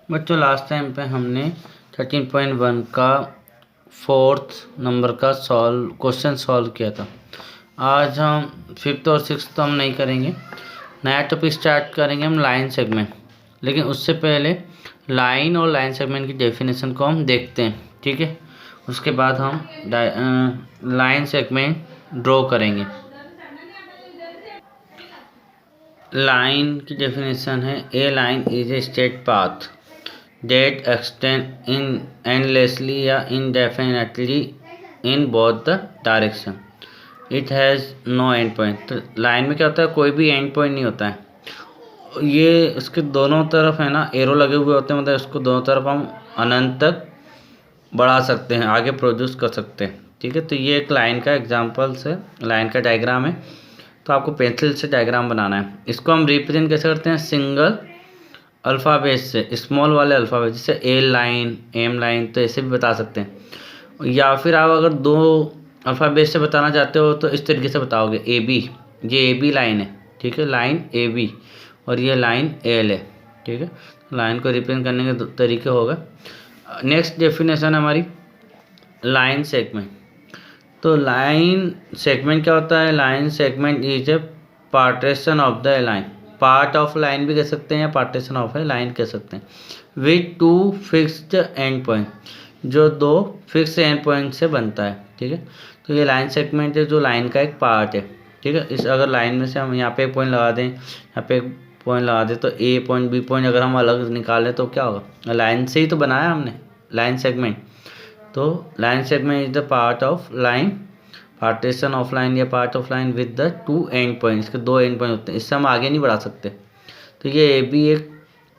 बच्चों last time पे हमने 13.1 का 4th नंबर का क्वेश्चन सॉल्व किया था। आज हम 5th और 6th तो हम नहीं करेंगे, नया टॉपिक स्टार्ट करेंगे हम लाइन सेगमेंट। लेकिन उससे पहले लाइन और लाइन सेगमेंट की डेफिनेशन को हम देखते हैं, ठीक है। उसके बाद हम लाइन सेगमेंट ड्रॉ करेंगे। लाइन की डेफिनेशन है, a line is a straight path that extend in endlessly या indefinitely in both the direction. It has no end point. तो लाइन में क्या होता है, कोई भी एंड पॉइंट नहीं होता है। ये इसके दोनों तरफ है ना एरो लगे हुए होते हैं, मतलब इसको दोनों तरफ हम अनंत तक बढ़ा सकते हैं, आगे प्रोड्यूस कर सकते हैं, ठीक है। तो ये एक लाइन का एग्जाम्पल्स है, लाइन का डायग्राम है। तो आपको पेंसिल से डायग्राम बनाना है। इसको हम रिप्रेजेंट कैसे करते हैं, सिंगल अल्फ़ाबेट से, स्मॉल वाले अल्फ़ाबेट, जैसे ए लाइन, एम लाइन, तो ऐसे भी बता सकते हैं। या फिर आप अगर दो अल्फ़ाबेट से बताना चाहते हो तो इस तरीके से बताओगे, ए बी, ये ए बी लाइन है, ठीक है, लाइन ए बी, और ये लाइन एल है, ठीक है। लाइन को रिप्रेजेंट करने के दो तरीके हो गए। नेक्स्ट डेफिनेशन है हमारी लाइन सेगमेंट। तो लाइन सेगमेंट क्या होता है, line segment is a partition of the line, part of line भी कह सकते हैं या पार्टीशन ऑफ है लाइन कह सकते हैं। With to fixed and point, जो दो फिक्स एंड पॉइंट से बनता है, ठीक है। तो ये लाइन सेगमेंट है जो लाइन का एक पार्ट है, ठीक है। इस अगर लाइन में से हम यहाँ पे एक पॉइंट लगा दें, यहाँ पे एक पॉइंट लगा दें, तो ए पॉइंट बी पॉइंट अगर हम अलग निकालें तो क्या होगा, लाइन से ही तो बनाया हमने लाइन सेगमेंट। तो line segment is the part of line, partition of line या part of line with the two end point, इसके दो एंड पॉइंट होते हैं, इससे हम आगे नहीं बढ़ा सकते। तो ये भी एक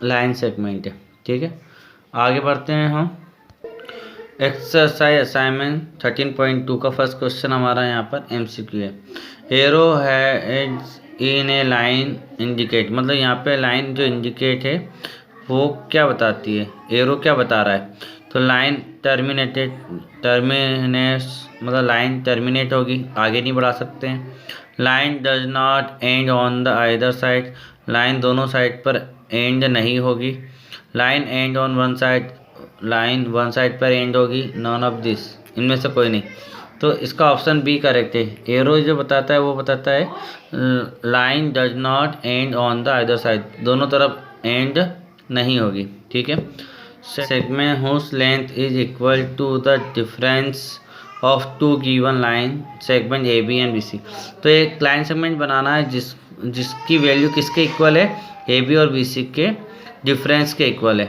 लाइन सेगमेंट है, ठीक है। आगे बढ़ते हैं हम। एक्सरसाइज असाइनमेंट 13.2 का फर्स्ट क्वेश्चन हमारा यहाँ पर एमसीक्यू है। एरो है इन ए लाइन इंडिकेट, मतलब यहाँ पे लाइन जो इंडिकेट है वो क्या बताती है, एरो क्या बता रहा है। तो लाइन टर्मिनेस, मतलब लाइन टर्मिनेट होगी, आगे नहीं बढ़ा सकते हैं। Line does not end on the either side, line दोनों साइड पर एंड नहीं होगी। Line end on one side, line one side पर एंड होगी। नॉन ऑफ दिस, इनमें से कोई नहीं। तो इसका ऑप्शन बी करेक्ट है। एरो जो बताता है वो बताता है line does not end on the either side, दोनों तरफ एंड नहीं होगी, ठीक है। Segment whose length is equal to the difference of two given line segment A B and B C. तो एक लाइन सेगमेंट बनाना है जिसकी वैल्यू किसके इक्वल है, ए बी और बी सी के डिफरेंस के इक्वल है।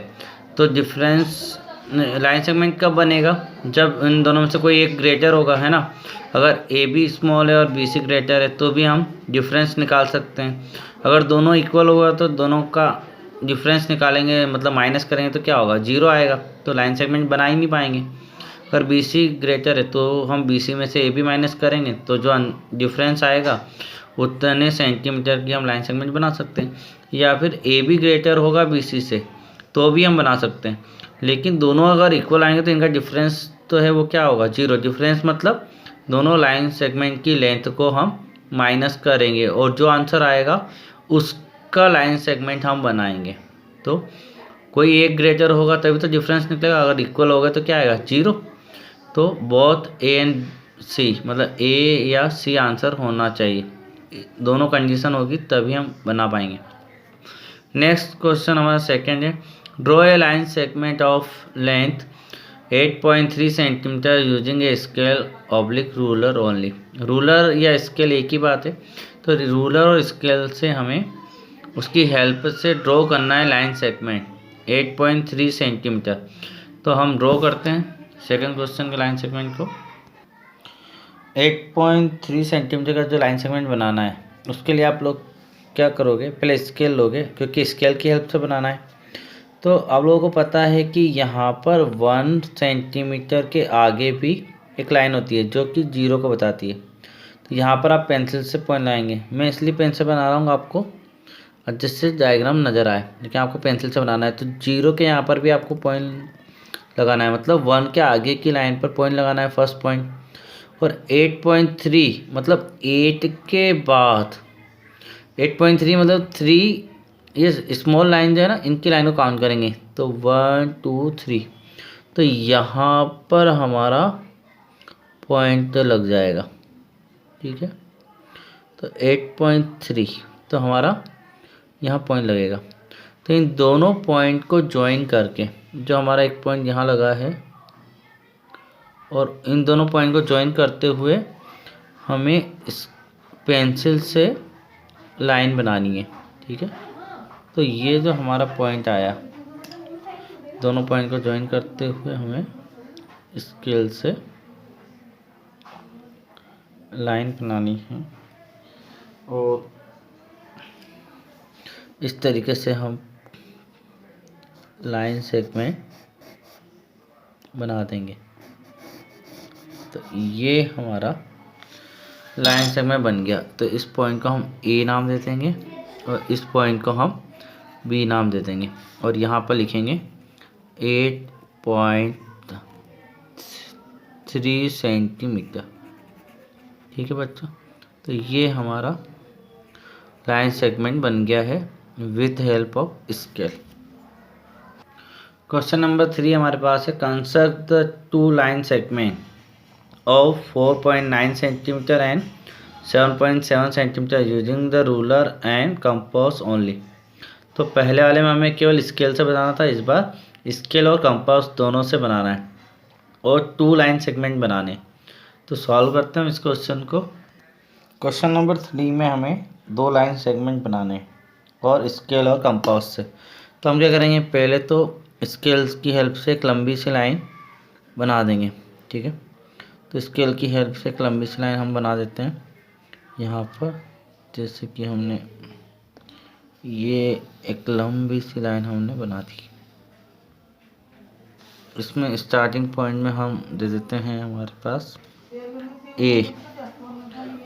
तो डिफरेंस लाइन सेगमेंट कब बनेगा, जब इन दोनों में से कोई एक ग्रेटर होगा, है ना। अगर ए बी स्मॉल है और बी सी ग्रेटर है तो भी हम डिफरेंस निकाल सकते हैं। अगर दोनों इक्वल होगा तो दोनों का डिफरेंस निकालेंगे, मतलब माइनस करेंगे तो क्या होगा, जीरो आएगा, तो लाइन सेगमेंट बना ही नहीं पाएंगे। अगर बी सी ग्रेटर है तो हम बी सी में से ए बी माइनस करेंगे, तो जो डिफरेंस आएगा उतने सेंटीमीटर की हम लाइन सेगमेंट बना सकते हैं। या फिर ए बी ग्रेटर होगा बी सी से तो भी हम बना सकते हैं, लेकिन दोनों अगर इक्वल आएंगे तो इनका डिफरेंस तो है वो क्या होगा, जीरो। डिफरेंस मतलब दोनों लाइन सेगमेंट की लेंथ को हम माइनस करेंगे और जो आंसर आएगा उसका लाइन सेगमेंट हम बनाएंगे। तो कोई एक ग्रेटर होगा तभी तो डिफरेंस निकलेगा, अगर इक्वल होगा तो क्या आएगा, जीरो। तो बोथ ए एंड सी, मतलब ए या सी आंसर होना चाहिए, दोनों कंडीशन होगी तभी हम बना पाएंगे। नेक्स्ट क्वेश्चन हमारा सेकंड है, draw a line segment of length 8.3 centimetre using a scale oblique ruler only. Ruler या स्केल एक ही बात है, तो रूलर और स्केल से हमें उसकी हेल्प से ड्रॉ करना है लाइन सेगमेंट 8.3 सेंटीमीटर। तो हम ड्रॉ करते हैं सेकंड क्वेश्चन के लाइन सेगमेंट को। 8.3 सेंटीमीटर का जो लाइन सेगमेंट बनाना है उसके लिए आप लोग क्या करोगे, पहले स्केल लोगे, क्योंकि स्केल की हेल्प से बनाना है। तो आप लोगों को पता है कि यहाँ पर 1 सेंटीमीटर के आगे भी एक लाइन होती है जो कि जीरो को बताती है। तो यहाँ पर आप पेंसिल से पॉइंट लगाएंगे, मैं इसलिए पेंसिल बना रहा हूँ आपको जिससे डायग्राम नज़र आए, लेकिन आपको पेंसिल से बनाना है। तो जीरो के यहाँ पर भी आपको पॉइंट लगाना है, मतलब 1 के आगे की लाइन पर पॉइंट लगाना है, फर्स्ट पॉइंट। और 8.3 मतलब 8 के बाद, 8.3 मतलब 3 ये स्मॉल लाइन जो है ना, इनकी लाइन को काउंट करेंगे तो 1 2 3, तो यहाँ पर हमारा पॉइंट लग जाएगा, ठीक है। तो 8.3 तो हमारा यहाँ पॉइंट लगेगा। तो इन दोनों पॉइंट को ज्वाइन करके, जो हमारा एक पॉइंट यहाँ लगा है और इन दोनों पॉइंट को ज्वाइन करते हुए हमें इस पेंसिल से लाइन बनानी है, ठीक है। तो ये जो हमारा पॉइंट आया, दोनों पॉइंट को ज्वाइन करते हुए हमें स्केल से लाइन बनानी है और इस तरीके से हम लाइन सेगमेंट बना देंगे। तो ये हमारा लाइन सेगमेंट बन गया। तो इस पॉइंट को हम ए नाम दे देंगे और इस पॉइंट को हम बी नाम दे देंगे और यहाँ पर लिखेंगे 8.3 सेंटीमीटर, ठीक है बच्चों। तो ये हमारा लाइन सेगमेंट बन गया है with help of scale. Question number 3 हमारे पास है, construct the two line segment of 4.9 centimetre and 7.7 centimetre using the ruler and compass only. तो पहले वाले में हमें केवल स्केल से बनाना था, इस बार स्केल और कंपास दोनों से बनाना है और टू लाइन सेगमेंट बनाने। तो सॉल्व करते हैं इस क्वेश्चन को। क्वेश्चन नंबर 3 में हमें दो लाइन सेगमेंट बनाने हैं और स्केल और कंपास से। तो हम क्या करेंगे, पहले तो स्केल की हेल्प से एक लंबी सी लाइन बना देंगे, ठीक है। तो स्केल की हेल्प से एक लंबी सी लाइन हम बना देते हैं यहाँ पर। जैसे कि हमने ये एक लंबी सी लाइन हमने बना दी। इसमें स्टार्टिंग पॉइंट में हम दे देते हैं हमारे पास ए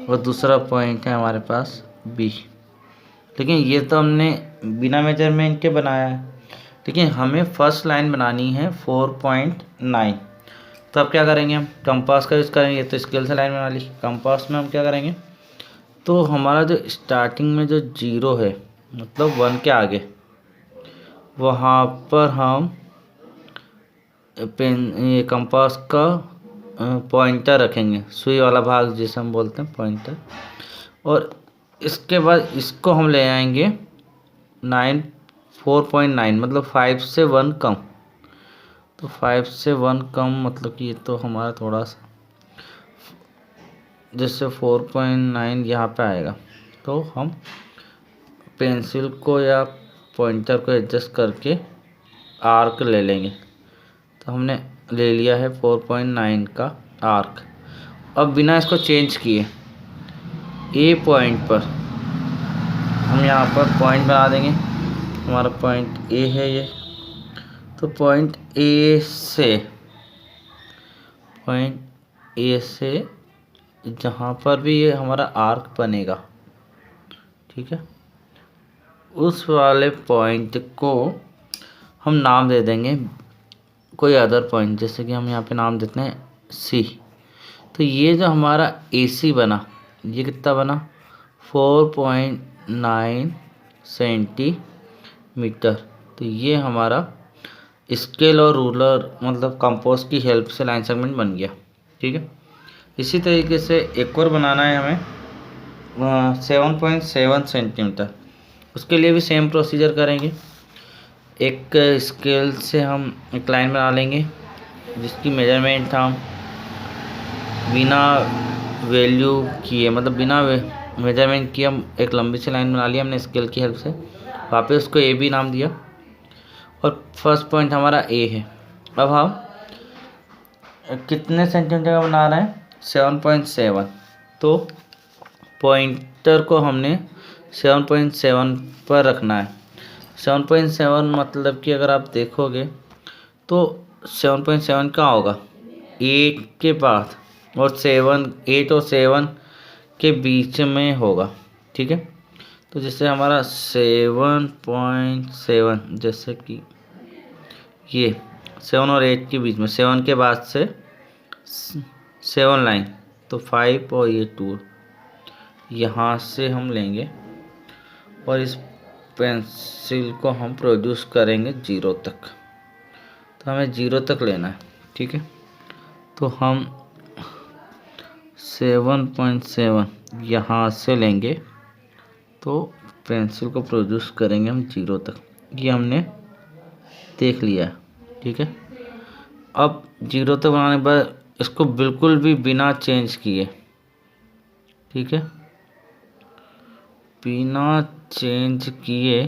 और दूसरा पॉइंट है हमारे पास बी। लेकिन ये तो हमने बिना मेजरमेंट के बनाया है, लेकिन हमें फर्स्ट लाइन बनानी है 4.9। तो अब क्या करेंगे, हम कंपास का यूज़ करेंगे। तो स्केल से लाइन बना ली, कंपास में हम क्या करेंगे, तो हमारा जो स्टार्टिंग में जो 0 है मतलब 1 के आगे, वहाँ पर हम पेन ये कंपास का पॉइंटर रखेंगे, सुई वाला भाग जिसे हम बोलते हैं पॉइंटर। और इसके बाद इसको हम ले आएंगे 4.9 मतलब 5 से 1 कम। तो 5 से 1 कम मतलब कि ये तो हमारा थोड़ा सा, जैसे 4.9 यहाँ पे आएगा तो हम पेंसिल को या पॉइंटर को एडजस्ट करके आर्क ले लेंगे। तो हमने ले लिया है 4.9 का आर्क। अब बिना इसको चेंज किए ए पॉइंट पर हम यहाँ पर पॉइंट बना देंगे। हमारा पॉइंट ए है ये। तो पॉइंट ए से जहाँ पर भी ये हमारा आर्क बनेगा, ठीक है, उस वाले पॉइंट को हम नाम दे देंगे कोई अदर पॉइंट। जैसे कि हम यहाँ पे नाम देते हैं सी। तो ये जो हमारा ए सी बना, ये कितना बना 4.9 सेंटीमीटर। तो ये हमारा स्केल और रूलर मतलब कंपास की हेल्प से लाइन सेगमेंट बन गया, ठीक है। इसी तरीके से एक और बनाना है हमें 7.7 सेंटीमीटर। उसके लिए भी सेम प्रोसीजर करेंगे। एक स्केल से हम एक लाइन बना लेंगे जिसकी मेजरमेंट हम बिना वैल्यू किए मतलब बिना मेजरमेंट किए हम एक लंबी सी लाइन बना ली हमने स्केल की हेल्प से। वापस उसको ए बी नाम दिया और फर्स्ट पॉइंट हमारा ए है। अब हम कितने सेंटीमीटर का बना रहे हैं 7.7। तो पॉइंटर को हमने 7.7 पर रखना है। 7.7 मतलब कि अगर आप देखोगे तो 7.7 कहाँ होगा 8 के बाद और 8 और 7 के बीच में होगा, ठीक है। तो जैसे हमारा 7.7 जैसे कि ये 7 और 8 के बीच में, 7 के बाद से 7 लाइन, तो 5 और ये 2 यहाँ से हम लेंगे और इस पेंसिल को हम प्रोड्यूस करेंगे 0 तक। तो हमें 0 तक लेना है, ठीक है। तो हम 7.7 यहाँ से लेंगे तो पेंसिल को प्रोड्यूस करेंगे हम 0 तक। ये हमने देख लिया है, ठीक है। अब 0 तक बनाने के बाद इसको बिल्कुल भी बिना चेंज किए, ठीक है, बिना चेंज किए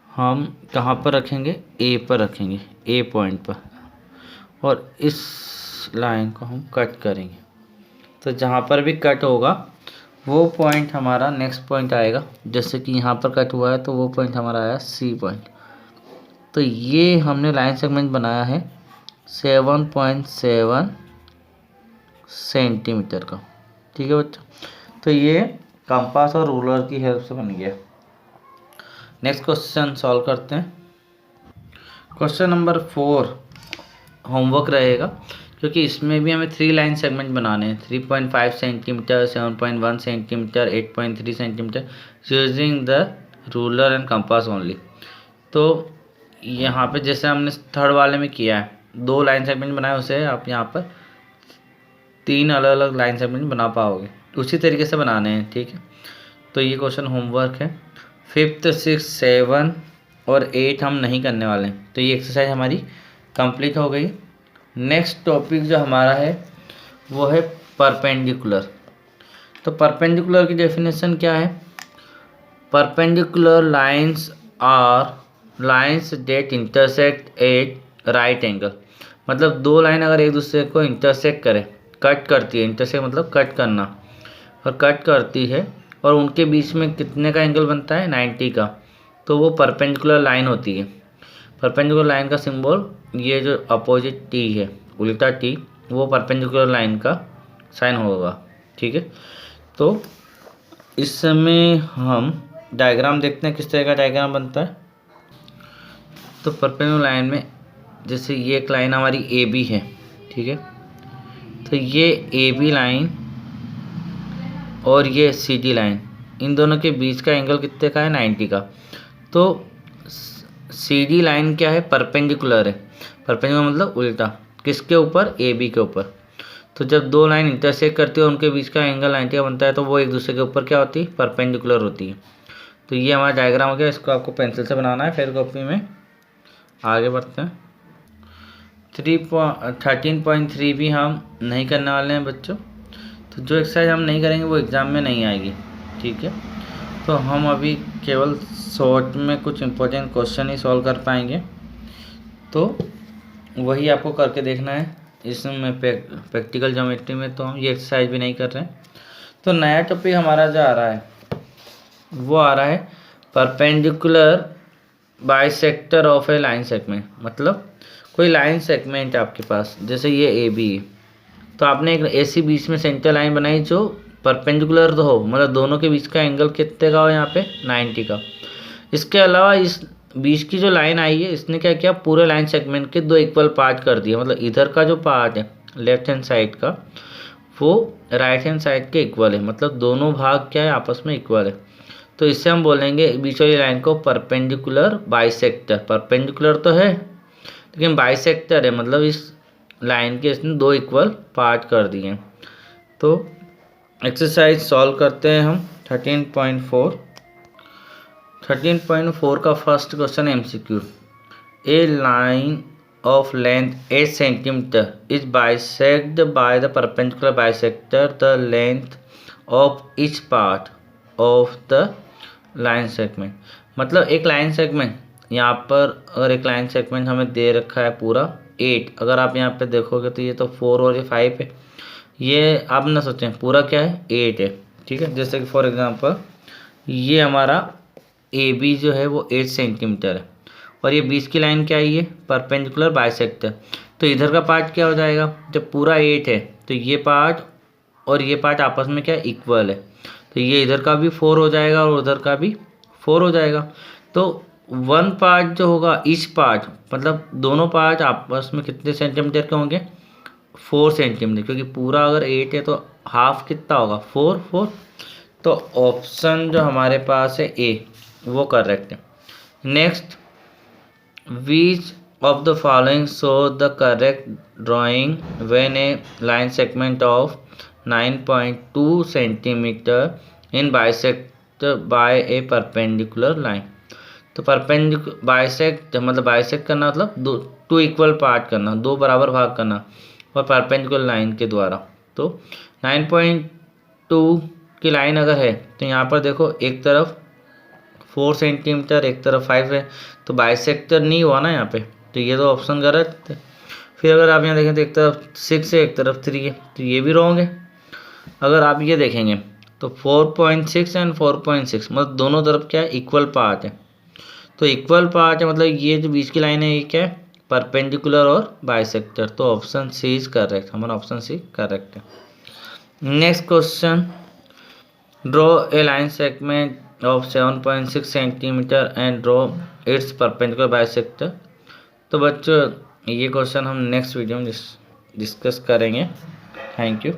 हम कहाँ पर रखेंगे, ए पर रखेंगे, ए पॉइंट पर, और इस लाइन को हम कट करेंगे। तो जहाँ पर भी कट होगा वो पॉइंट हमारा नेक्स्ट पॉइंट आएगा। जैसे कि यहाँ पर कट हुआ है तो वो पॉइंट हमारा आया सी पॉइंट। तो ये हमने लाइन सेगमेंट बनाया है 7.7 सेंटीमीटर का, ठीक है बच्चों। तो ये कंपास और रूलर की हेल्प से बन गया। नेक्स्ट क्वेश्चन सॉल्व करते हैं। क्वेश्चन नंबर 4 होमवर्क रहेगा, क्योंकि इसमें भी हमें 3 लाइन सेगमेंट बनाने हैं, 3.5 centimetre, 7.1 centimetre, 8.3 centimetre, using the ruler and compass only. तो यहाँ पे जैसे हमने थर्ड वाले में किया है, 2 लाइन सेगमेंट बनाए, उसे आप यहाँ पर 3 अलग अलग लाइन सेगमेंट बना पाओगे, उसी तरीके से बनाने हैं, ठीक है। तो ये क्वेश्चन होमवर्क है। 5th, 6th, 7 और 8 हम नहीं करने वाले हैं। तो ये एक्सरसाइज हमारी कंप्लीट हो गई। नेक्स्ट टॉपिक जो हमारा है वो है परपेंडिकुलर। तो परपेंडिकुलर की डेफिनेशन क्या है? Perpendicular lines are lines that intersect at right angle. मतलब 2 लाइन अगर एक दूसरे को इंटरसेक्ट करे, कट करती है, इंटरसेक्ट मतलब कट करना, और कट करती है, और उनके बीच में कितने का एंगल बनता है? 90 का। तो वो परपेंडिकुलर लाइन होती है। परपेंडिकुलर लाइन का सिंबल ये जो अपोजिट टी है, उल्टा टी, वो परपेंडिकुलर लाइन का साइन होगा, ठीक है। तो इस समय हम डायग्राम देखते हैं किस तरह का डायग्राम बनता है। तो परपेंडिकुलर लाइन में जैसे ये एक लाइन हमारी ए बी है, ठीक है। तो ये ए बी लाइन और ये सी डी लाइन, इन दोनों के बीच का एंगल कितने का है? 90 का। तो सी डी लाइन क्या है? परपेंडिकुलर है। परपेंडिकुलर मतलब उल्टा, किसके ऊपर? ए बी के ऊपर। तो जब 2 लाइन इंटरसेक्ट करती है, उनके बीच का एंगल 90 का बनता है, तो वो एक दूसरे के ऊपर क्या होती है? परपेंडिकुलर होती है। तो ये हमारा डायग्राम हो गया। इसको आपको पेंसिल से बनाना है। फिर कॉपी में आगे बढ़ते हैं। 13.3 भी हम नहीं करने वाले हैं बच्चों। तो जो एक्सरसाइज हम नहीं करेंगे वो एग्ज़ाम में नहीं आएगी, ठीक है। तो हम अभी केवल शॉर्ट में कुछ इंपॉर्टेंट क्वेश्चन ही सॉल्व कर पाएंगे। तो वही आपको करके देखना है। इसमें प्रैक्टिकल ज्योमेट्री में तो हम ये एक्सरसाइज भी नहीं कर रहे हैं। तो नया टॉपिक हमारा जो आ रहा है वो आ रहा है perpendicular bisector of A line segment. मतलब कोई लाइन सेगमेंट आपके पास, जैसे ये ए बी है, तो आपने एक ऐसी बीच में सेंटर लाइन बनाई जो परपेंडिकुलर तो हो, मतलब दोनों के बीच का एंगल कितने का हो? यहाँ पे 90 का। इसके अलावा इस बीच की जो लाइन आई है, इसने क्या किया? पूरे लाइन सेगमेंट के 2 इक्वल पार्ट कर दिए। मतलब इधर का जो पार्ट है लेफ्ट हैंड साइड का, वो राइट हैंड साइड के इक्वल है। मतलब दोनों भाग क्या है? आपस में इक्वल है। तो इससे हम बोलेंगे बीच वाली लाइन को परपेंडिकुलर बाइसेक्टर। परपेंडिकुलर तो है लेकिन बाइसेक्टर है, मतलब इस लाइन के इसने 2 इक्वल पार्ट कर दिए। तो एक्सरसाइज सॉल्व करते हैं हम। 13.4 का first question MCQ। A line of length 8 centimetre is bisect by the perpendicular bisector the length of each part of the line segment. मतलब एक लाइन सेगमेंट, यहाँ पर अगर एक लाइन सेगमेंट हमें दे रखा है पूरा 8, अगर आप यहाँ पे देखोगे तो ये तो 4 और ये 5 है। ये आप ना सोचें पूरा क्या है? 8 है, ठीक है। जैसे कि फॉर एग्जांपल ये हमारा ए बी जो है वो 8 सेंटीमीटर है, और ये बीच की लाइन क्या है? ये परपेंडिकुलर बाइसेक्टर। तो इधर का पार्ट क्या हो जाएगा? जब पूरा 8 है तो ये पार्ट और ये पार्ट आपस में क्या? इक्वल है। तो ये इधर का भी 4 हो जाएगा और उधर का भी 4 हो जाएगा। तो 1 पार्ट जो होगा, ईच पार्ट, मतलब दोनों पार्ट आपस में कितने सेंटीमीटर के होंगे? 4 सेंटीमीटर, क्योंकि पूरा अगर 8 है तो हाफ कितना होगा? 4। तो ऑप्शन जो हमारे पास है ए, वो करेक्ट है। Next, which of the following show the correct drawing when a line segment of 9.2 centimeter in bisect by a perpendicular line। तो परपेंडिकुलर बाइसेक्ट मतलब बाइसेक्ट करना मतलब टू इक्वल पार्ट करना, दो बराबर भाग करना और परपेंडिकुलर लाइन के द्वारा। तो 9.2 की लाइन अगर है तो यहाँ पर देखो एक तरफ 4 सेंटीमीटर एक तरफ 5 है, तो बाइसेक्टर नहीं हुआ ना यहाँ पे, तो ये तो ऑप्शन गलत है। फिर अगर आप यहाँ देखें तो एक तरफ 6 है एक तरफ 3 है, तो ये भी रॉन्ग है। अगर आप ये देखेंगे तो 4.6 एंड 4.6 मतलब दोनों तरफ क्या है, इक्वल पार्ट है। तो इक्वल पार्ट है मतलब ये जो बीच की लाइन है ये क्या है, परपेंडिकुलर और बाइसेक्टर। तो ऑप्शन सी इज करेक्ट, हमारा ऑप्शन सी करेक्ट है। Next question, draw a line segment of 7.6 centimetre and draw it's perpendicular bisector. तो बच्चों ये क्वेश्चन हम नेक्स्ट वीडियो में डिस्कस करेंगे। Thank you.